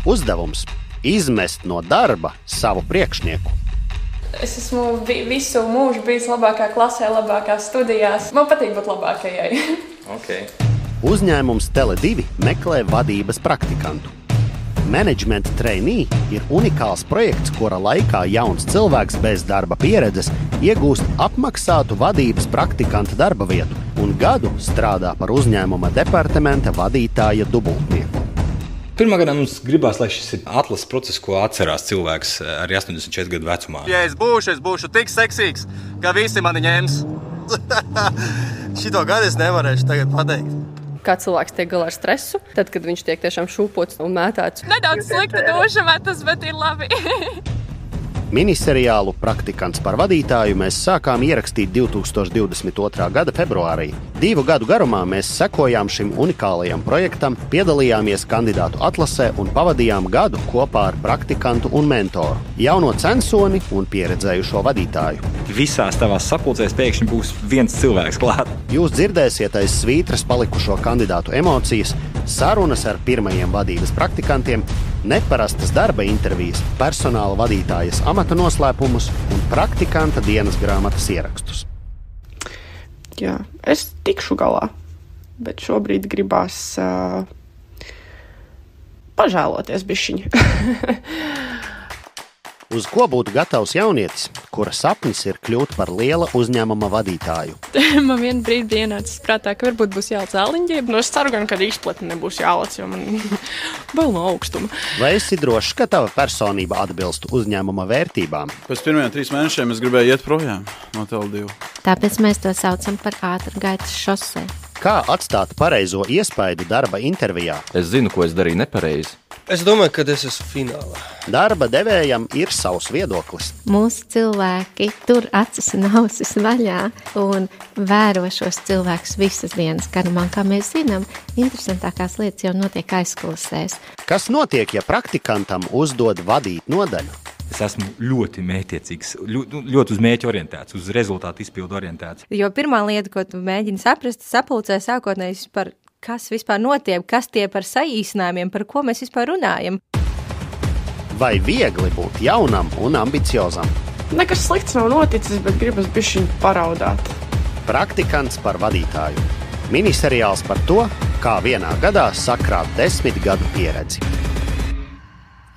Uzdevums – izmest no darba savu priekšnieku. Es esmu visu mūžu bijis labākā klasē, labākās studijās. Man patīk būt labākajai. Okay. Uzņēmums Tele2 meklē vadības praktikantu. Management trainee ir unikāls projekts, kura laikā jauns cilvēks bez darba pieredzes iegūst apmaksātu vadības praktikanta darba vietu un gadu strādā par uzņēmuma departamenta vadītāja dubultnieku. Pirmā gadā mums gribās, lai šis ir atlases process, ko atcerās cilvēks arī 84 gadu vecumā. Ja es būšu tik seksīgs, ka visi mani ņems. Šito gadu es nevarēšu tagad pateikt. Kā cilvēks tiek galā ar stresu, tad, kad viņš tiek tiešām šūpots un mētāts. Nedaudz slikti duša metas, bet ir labi. Miniseriālu Praktikants par vadītāju mēs sākām ierakstīt 2022. gada februārī. 2 gadu garumā mēs sekojām šim unikālajam projektam, piedalījāmies kandidātu atlasē un pavadījām gadu kopā ar praktikantu un mentoru, jauno censoni un pieredzējušo vadītāju. Visās tavās sapulcēs pēkšņi būs viens cilvēks klāt. Jūs dzirdēsiet aiz svītras palikušo kandidātu emocijas, sarunas ar pirmajiem vadības praktikantiem, neparastas darba intervijas, personāla vadītājas amata noslēpumus un praktikanta dienas grāmatas ierakstus. Jā, es tikšu galā, bet šobrīd gribās pažēloties bišķiņi. Uz ko būtu gatavs jaunietis, kura sapnis ir kļūt par liela uzņēmuma vadītāju? Man vienu brīdi bija ienācis prātā, ka varbūt būs jālec āliņģiem. Es ceru gan, ka izpletne nebūs jālec, jo man bail no augstuma. Vai esi drošs, ka tava personība atbilst uzņēmuma vērtībām? Pēc pirmajiem 3 mēnešiem es gribēju iet projām no Tele2. Tāpēc mēs to saucam par ātrgaitas šosei. Kā atstāt pareizo iespaidu darba intervijā? Es zinu, ko es darīju nepareizi. Es domāju, ka es esmu finālā. Darba devējam ir savs viedoklis. Mūsu cilvēki tur acis un ausis vaļā un vēro šos cilvēkus visas dienas garumā. Kā mēs zinām, interesantākās lietas jau notiek aizkulisēs. Kas notiek, ja praktikantam uzdod vadīt nodaļu? Es esmu ļoti mētiecīgs, ļoti uz mērķi orientēts, uz rezultātu izpildu orientēts. Jo pirmā lieta, ko tu mēģini saprast, sapulcē sākotnēji par kas vispār notiek, kas tie par saīsinājumiem, par ko mēs vispār runājam. Vai viegli būt jaunam un ambiciozam? Nekas slikts nav noticis, bet gribas bišķiņ paraudāt. Praktikants par vadītāju. Miniseriāls par to, kā vienā gadā sakrāt 10 gadu pieredzi.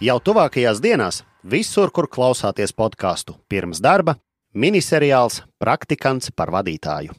Jau tuvākajās dienās visur, kur klausāties podcastu pirms darba, miniseriāls Praktikants par vadītāju.